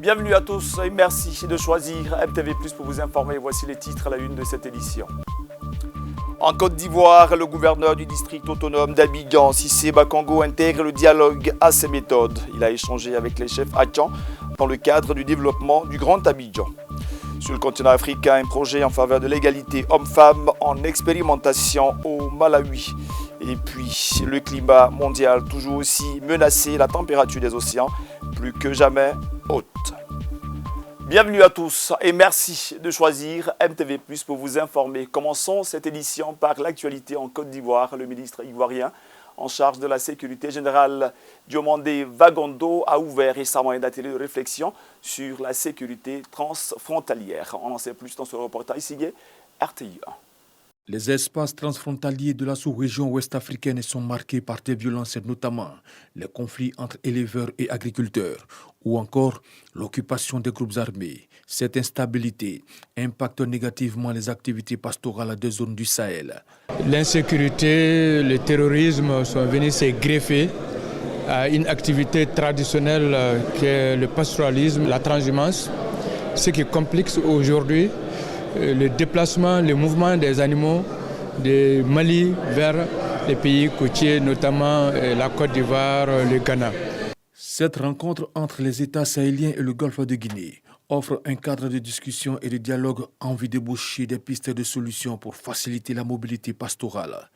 Bienvenue à tous et merci de choisir MTV+ pour vous informer. Voici les titres à la une de cette édition. En Côte d'Ivoire, le gouverneur du district autonome d'Abidjan, Cissé Bakongo, intègre le dialogue à ses méthodes. Il a échangé avec les chefs Atchan dans le cadre du développement du Grand Abidjan. Sur le continent africain, un projet en faveur de l'égalité homme-femme en expérimentation au Malawi. Et puis, le climat mondial toujours aussi menacé, la température des océans plus que jamais haute. Bienvenue à tous et merci de choisir MTV+ pour vous informer. Commençons cette édition par l'actualité en Côte d'Ivoire. Le ministre ivoirien en charge de la sécurité générale, Diomandé Vagondo, a ouvert récemment un atelier de réflexion sur la sécurité transfrontalière. On en sait plus dans ce reportage signé RTI. Les espaces transfrontaliers de la sous-région ouest-africaine sont marqués par des violences, notamment les conflits entre éleveurs et agriculteurs, ou encore l'occupation des groupes armés. Cette instabilité impacte négativement les activités pastorales des zones du Sahel. L'insécurité, le terrorisme sont venus se greffer à une activité traditionnelle qui est le pastoralisme, la transhumance, ce qui complique aujourd'hui le déplacement, le mouvement des animaux de Mali vers les pays côtiers, notamment la Côte d'Ivoire, le Ghana. Cette rencontre entre les États sahéliens et le Golfe de Guinée offre un cadre de discussion et de dialogue en vue d'ébaucher des pistes de solutions pour faciliter la mobilité pastorale.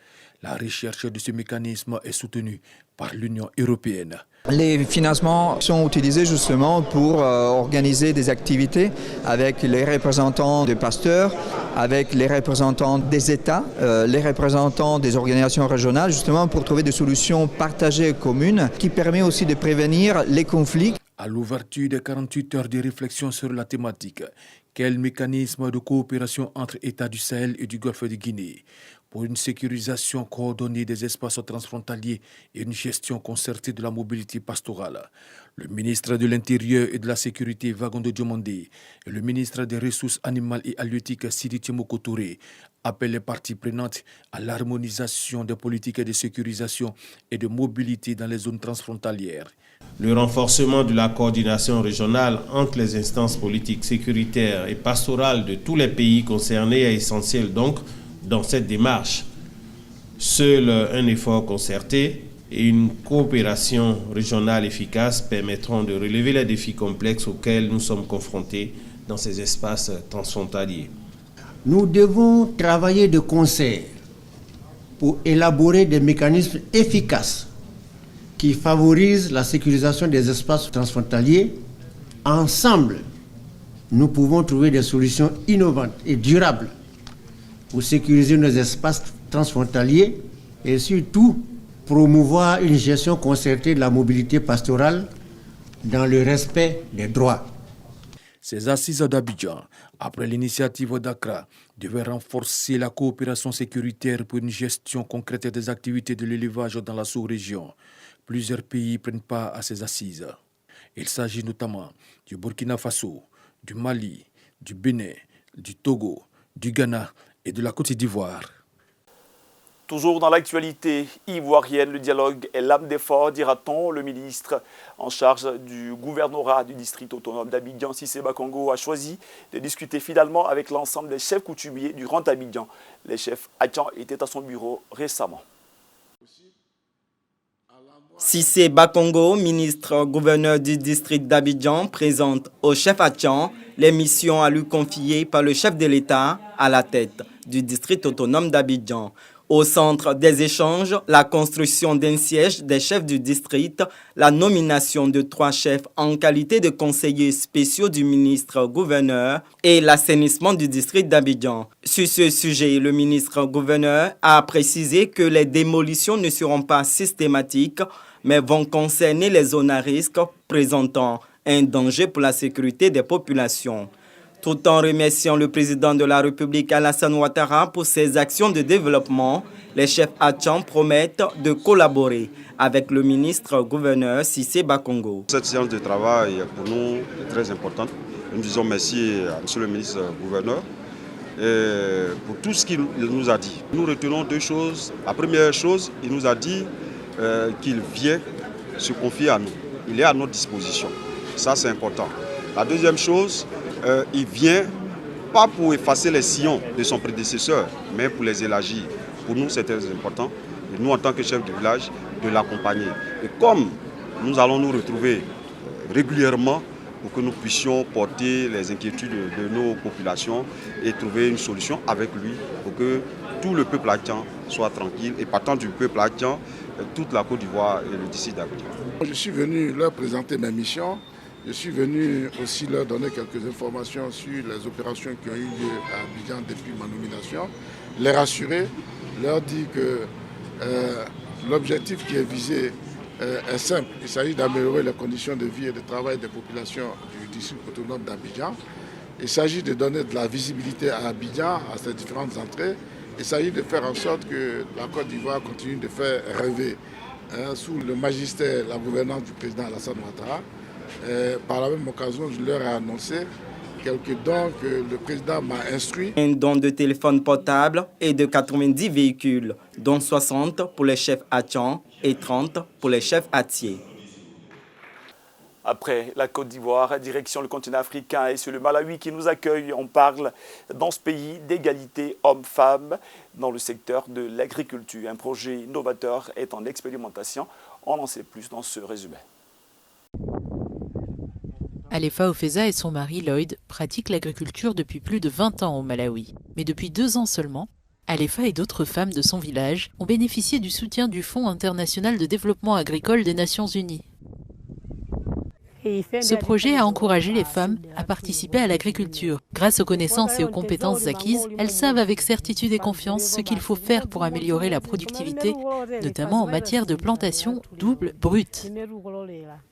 La recherche de ce mécanisme est soutenue par l'Union européenne. Les financements sont utilisés justement pour organiser des activités avec les représentants des pasteurs, avec les représentants des États, les représentants des organisations régionales, justement pour trouver des solutions partagées et communes qui permettent aussi de prévenir les conflits. À l'ouverture des 48 heures de réflexion sur la thématique, quel mécanisme de coopération entre États du Sahel et du Golfe de Guinée pour une sécurisation coordonnée des espaces transfrontaliers et une gestion concertée de la mobilité pastorale. Le ministre de l'Intérieur et de la Sécurité, Vagondo Diomandé, et le ministre des Ressources animales et halieutiques, Sidi Timoko Touré, appellent les parties prenantes à l'harmonisation des politiques de sécurisation et de mobilité dans les zones transfrontalières. Le renforcement de la coordination régionale entre les instances politiques, sécuritaires et pastorales de tous les pays concernés est essentiel donc dans cette démarche. Seul un effort concerté et une coopération régionale efficace permettront de relever les défis complexes auxquels nous sommes confrontés dans ces espaces transfrontaliers. Nous devons travailler de concert pour élaborer des mécanismes efficaces qui favorisent la sécurisation des espaces transfrontaliers. Ensemble, nous pouvons trouver des solutions innovantes et durables pour sécuriser nos espaces transfrontaliers et surtout promouvoir une gestion concertée de la mobilité pastorale dans le respect des droits. Ces assises d'Abidjan, après l'initiative d'Accra, devaient renforcer la coopération sécuritaire pour une gestion concrète des activités de l'élevage dans la sous-région. Plusieurs pays prennent part à ces assises. Il s'agit notamment du Burkina Faso, du Mali, du Bénin, du Togo, du Ghana et de la Côte d'Ivoire. Toujours dans l'actualité ivoirienne, le dialogue est l'âme des forts, dira-t-on. Le ministre en charge du gouvernorat du district autonome d'Abidjan, Cissé Bakongo, a choisi de discuter finalement avec l'ensemble des chefs coutumiers du Grand Abidjan. Les chefs Atchan étaient à son bureau récemment. Cissé Bakongo, ministre-gouverneur du district d'Abidjan, présente au chef Atchan les missions à lui confier par le chef de l'État à la tête du district autonome d'Abidjan. Au centre des échanges, la construction d'un siège des chefs du district, la nomination de 3 chefs en qualité de conseillers spéciaux du ministre-gouverneur et l'assainissement du district d'Abidjan. Sur ce sujet, le ministre-gouverneur a précisé que les démolitions ne seront pas systématiques, mais vont concerner les zones à risque présentant un danger pour la sécurité des populations. Tout en remerciant le président de la République Alassane Ouattara pour ses actions de développement, les chefs Atchan promettent de collaborer avec le ministre-gouverneur Cissé Bakongo. Cette séance de travail pour nous est très importante. Nous disons merci à M. le ministre-gouverneur pour tout ce qu'il nous a dit. Nous retenons 2 choses. La première chose, il nous a dit qu'il vient se confier à nous. Il est à notre disposition. Ça, c'est important. La deuxième chose, il vient pas pour effacer les sillons de son prédécesseur, mais pour les élargir. Pour nous, c'est très important, et nous, en tant que chef de village, de l'accompagner. Et comme nous allons nous retrouver régulièrement pour que nous puissions porter les inquiétudes de nos populations et trouver une solution avec lui pour que tout le peuple haïtien soit tranquille et partant du peuple haïtien, toute la Côte d'Ivoire et le district d'Abidjan. Je suis venu leur présenter mes missions. Je suis venu aussi leur donner quelques informations sur les opérations qui ont eu lieu à Abidjan depuis ma nomination, les rassurer, leur dire que l'objectif qui est visé est simple. Il s'agit d'améliorer les conditions de vie et de travail des populations du district autonome d'Abidjan. Il s'agit de donner de la visibilité à Abidjan, à ses différentes entrées. Il s'agit de faire en sorte que la Côte d'Ivoire continue de faire rêver sous le magistère, la gouvernance du président Alassane Ouattara. Par la même occasion, je leur ai annoncé quelques dons que le président m'a instruit. Un don de téléphone portable et de 90 véhicules, dont 60 pour les chefs Hatchan et 30 pour les chefs Hatiers. Après la Côte d'Ivoire, direction le continent africain et c'est le Malawi qui nous accueille. On parle dans ce pays d'égalité hommes-femmes dans le secteur de l'agriculture. Un projet novateur est en expérimentation. On en sait plus dans ce résumé. Alefa Ofeza et son mari Lloyd pratiquent l'agriculture depuis plus de 20 ans au Malawi. Mais depuis 2 ans seulement, Alefa et d'autres femmes de son village ont bénéficié du soutien du Fonds international de développement agricole des Nations Unies. Ce projet a encouragé les femmes à participer à l'agriculture. Grâce aux connaissances et aux compétences acquises, elles savent avec certitude et confiance ce qu'il faut faire pour améliorer la productivité, notamment en matière de plantation double brute.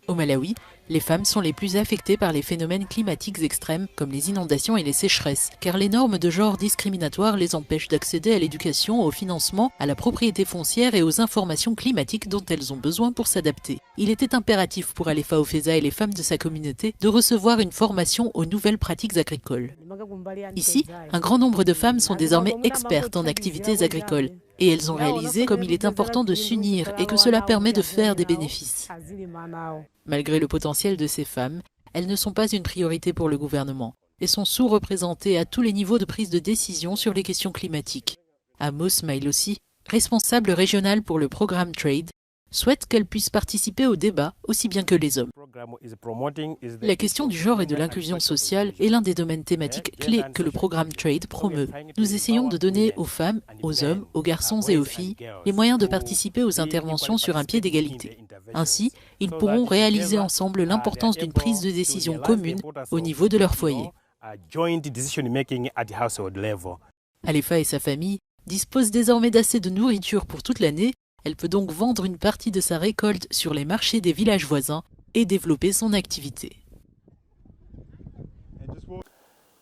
Au Malawi, les femmes sont les plus affectées par les phénomènes climatiques extrêmes comme les inondations et les sécheresses, car les normes de genre discriminatoires les empêchent d'accéder à l'éducation, au financement, à la propriété foncière et aux informations climatiques dont elles ont besoin pour s'adapter. Il était impératif pour Alefa Ofeza et les femmes de sa communauté de recevoir une formation aux nouvelles pratiques agricoles. Ici, un grand nombre de femmes sont désormais expertes en activités agricoles et elles ont réalisé comme il est important de s'unir et que cela permet de faire des bénéfices. Malgré le potentiel de ces femmes, elles ne sont pas une priorité pour le gouvernement et sont sous-représentées à tous les niveaux de prise de décision sur les questions climatiques. Amos Mailossi, responsable régional pour le programme Trade, souhaite qu'elles puissent participer au débat aussi bien que les hommes. La question du genre et de l'inclusion sociale est l'un des domaines thématiques clés que le programme Trade promeut. Nous essayons de donner aux femmes, aux hommes, aux garçons et aux filles les moyens de participer aux interventions sur un pied d'égalité. Ainsi, ils pourront réaliser ensemble l'importance d'une prise de décision commune au niveau de leur foyer. Alefa et sa famille disposent désormais d'assez de nourriture pour toute l'année. Elle peut donc vendre une partie de sa récolte sur les marchés des villages voisins et développer son activité.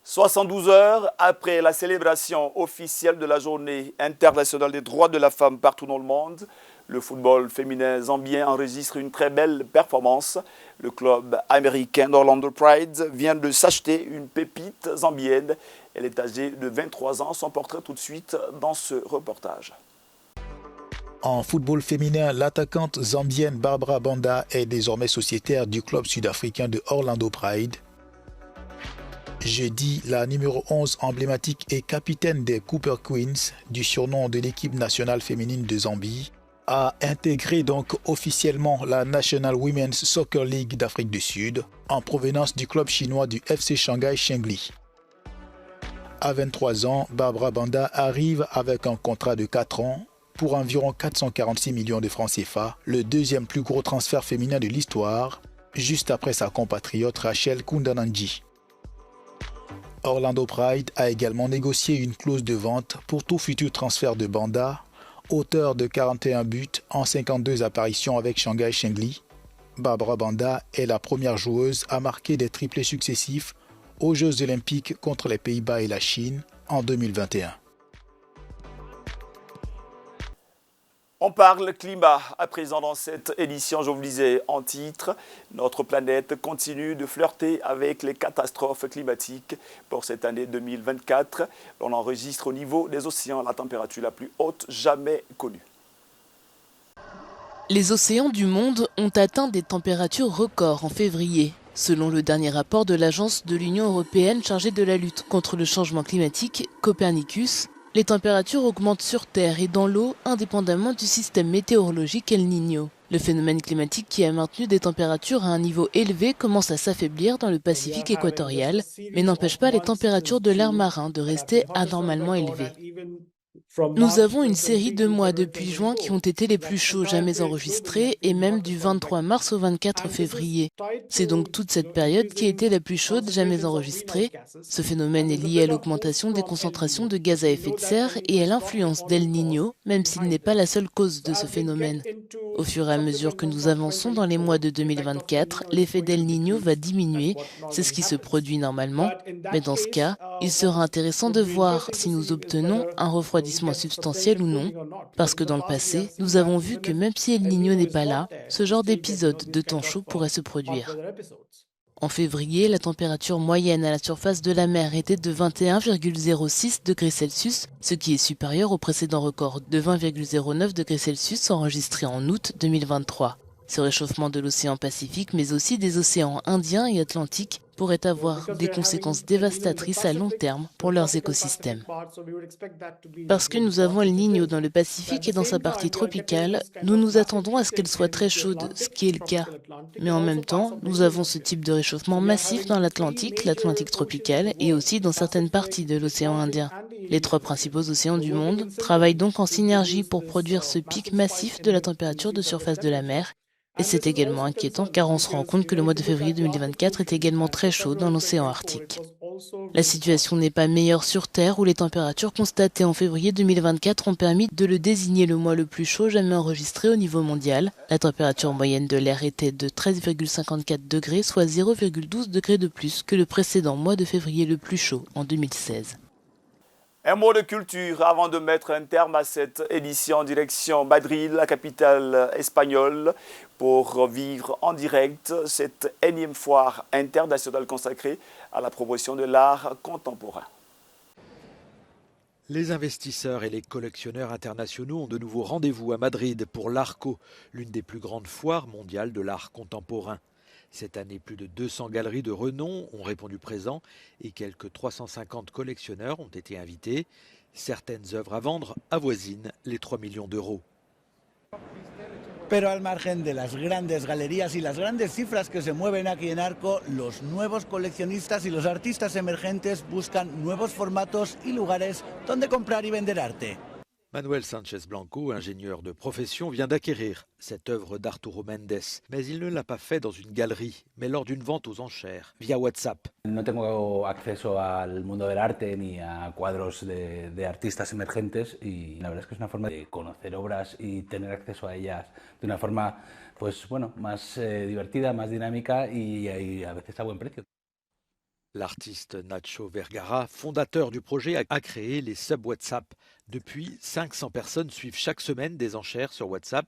72 heures après la célébration officielle de la Journée internationale des droits de la femme partout dans le monde, le football féminin zambien enregistre une très belle performance. Le club américain d'Orlando Pride vient de s'acheter une pépite zambienne. Elle est âgée de 23 ans. Son portrait tout de suite dans ce reportage. En football féminin, l'attaquante zambienne Barbara Banda est désormais sociétaire du club sud-africain de Orlando Pride. Jeudi, la numéro 11 emblématique et capitaine des Cooper Queens, du surnom de l'équipe nationale féminine de Zambie, a intégré donc officiellement la National Women's Soccer League d'Afrique du Sud, en provenance du club chinois du FC Shanghai Shengli. À 23 ans, Barbara Banda arrive avec un contrat de 4 ans pour environ 446 millions de francs CFA, le deuxième plus gros transfert féminin de l'histoire, juste après sa compatriote Rachel Kundananji. Orlando Pride a également négocié une clause de vente pour tout futur transfert de Banda, auteur de 41 buts en 52 apparitions avec Shanghai Shengli. Barbara Banda est la première joueuse à marquer des triplés successifs aux Jeux Olympiques contre les Pays-Bas et la Chine en 2021. On parle climat à présent dans cette édition, je vous le disais en titre. Notre planète continue de flirter avec les catastrophes climatiques. Pour cette année 2024, on enregistre au niveau des océans la température la plus haute jamais connue. Les océans du monde ont atteint des températures records en février. Selon le dernier rapport de l'Agence de l'Union européenne chargée de la lutte contre le changement climatique, Copernicus, les températures augmentent sur Terre et dans l'eau, indépendamment du système météorologique El Niño. Le phénomène climatique qui a maintenu des températures à un niveau élevé commence à s'affaiblir dans le Pacifique équatorial, mais n'empêche pas les températures de l'air marin de rester anormalement élevées. Nous avons une série de mois depuis juin qui ont été les plus chauds jamais enregistrés et même du 23 mars au 24 février. C'est donc toute cette période qui a été la plus chaude jamais enregistrée. Ce phénomène est lié à l'augmentation des concentrations de gaz à effet de serre et à l'influence d'El Niño, même s'il n'est pas la seule cause de ce phénomène. Au fur et à mesure que nous avançons dans les mois de 2024, l'effet d'El Niño va diminuer, c'est ce qui se produit normalement, mais dans ce cas, il sera intéressant de voir si nous obtenons un refroidissement substantiel ou non, parce que dans le passé, nous avons vu que même si El Niño n'est pas là, ce genre d'épisode de temps chaud pourrait se produire. En février, la température moyenne à la surface de la mer était de 21,06 degrés Celsius, ce qui est supérieur au précédent record de 20,09 degrés Celsius enregistré en août 2023. Ce réchauffement de l'océan Pacifique, mais aussi des océans Indien et Atlantique, pourrait avoir des conséquences dévastatrices à long terme pour leurs écosystèmes. Parce que nous avons El Niño dans le Pacifique et dans sa partie tropicale, nous nous attendons à ce qu'elle soit très chaude, ce qui est le cas. Mais en même temps, nous avons ce type de réchauffement massif dans l'Atlantique, l'Atlantique tropical et aussi dans certaines parties de l'océan Indien. Les trois principaux océans du monde travaillent donc en synergie pour produire ce pic massif de la température de surface de la mer. Et c'est également inquiétant car on se rend compte que le mois de février 2024 est également très chaud dans l'océan Arctique. La situation n'est pas meilleure sur Terre où les températures constatées en février 2024 ont permis de le désigner le mois le plus chaud jamais enregistré au niveau mondial. La température moyenne de l'air était de 13,54 degrés, soit 0,12 degrés de plus que le précédent mois de février le plus chaud en 2016. Un mot de culture avant de mettre un terme à cette édition en direction Madrid, la capitale espagnole, pour vivre en direct cette énième foire internationale consacrée à la promotion de l'art contemporain. Les investisseurs et les collectionneurs internationaux ont de nouveau rendez-vous à Madrid pour l'Arco, l'une des plus grandes foires mondiales de l'art contemporain. Cette année, plus de 200 galeries de renom ont répondu présent et quelques 350 collectionneurs ont été invités. Certaines œuvres à vendre avoisinent les 3 millions d'euros. Pero al margen de las grandes galerías y las grandes cifras que se mueven aquí en Arco, los nuevos coleccionistas y los artistas emergentes buscan nuevos formatos y lugares donde comprar y vender arte. Manuel Sánchez Blanco, ingénieur de profession, vient d'acquérir cette œuvre d'Arturo Méndez. Mais il ne l'a pas fait dans une galerie, mais lors d'une vente aux enchères, via WhatsApp. No tengo acceso al mundo del arte ni a cuadros de artistas emergentes y la verdad es que es una forma de conocer obras y tener acceso a ellas de una forma más divertida, más dinámica y a veces a buen precio. L'artiste Nacho Vergara, fondateur du projet, a créé les sub-WhatsApp. Depuis, 500 personnes suivent chaque semaine des enchères sur WhatsApp.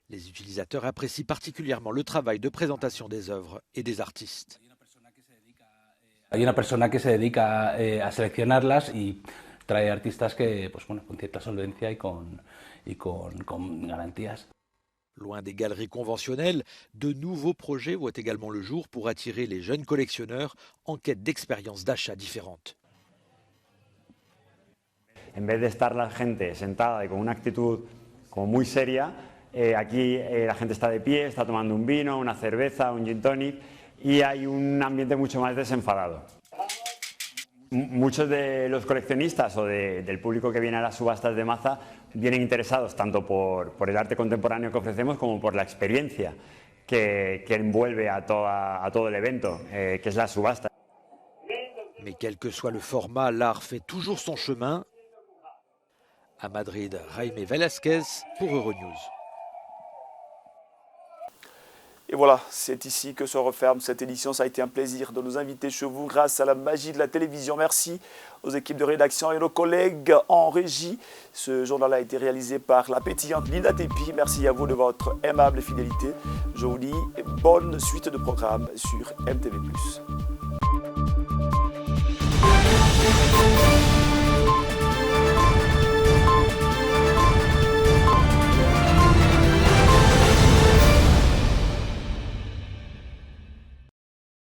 Les utilisateurs apprécient particulièrement le travail de présentation des œuvres et des artistes. Hay una persona que se dedica a seleccionarlas y trae artistas que, con cierta solvencia y con garantías. Loin des galeries conventionnelles, de nouveaux projets voient également le jour pour attirer les jeunes collectionneurs en quête d'expériences d'achat différentes. En vez de estar la gente sentada y con una actitud como muy seria, aquí la gente está de pie, está tomando un vino, una cerveza, un gin tonic y hay un ambiente mucho más desenfadado. Muchos de los coleccionistas o del público que viene a las subastas de Maza vienen interesados tanto por el arte contemporáneo que ofrecemos como por la experiencia que envuelve a todo el evento, que es la subasta. Mais quel que soit le format, l'art fait toujours son chemin. À Madrid, Jaime Velázquez pour Euronews. Et voilà, c'est ici que se referme cette édition. Ça a été un plaisir de nous inviter chez vous grâce à la magie de la télévision. Merci aux équipes de rédaction et nos collègues en régie. Ce journal a été réalisé par la pétillante Linda Tepi. Merci à vous de votre aimable fidélité. Je vous dis bonne suite de programmes sur MTV+.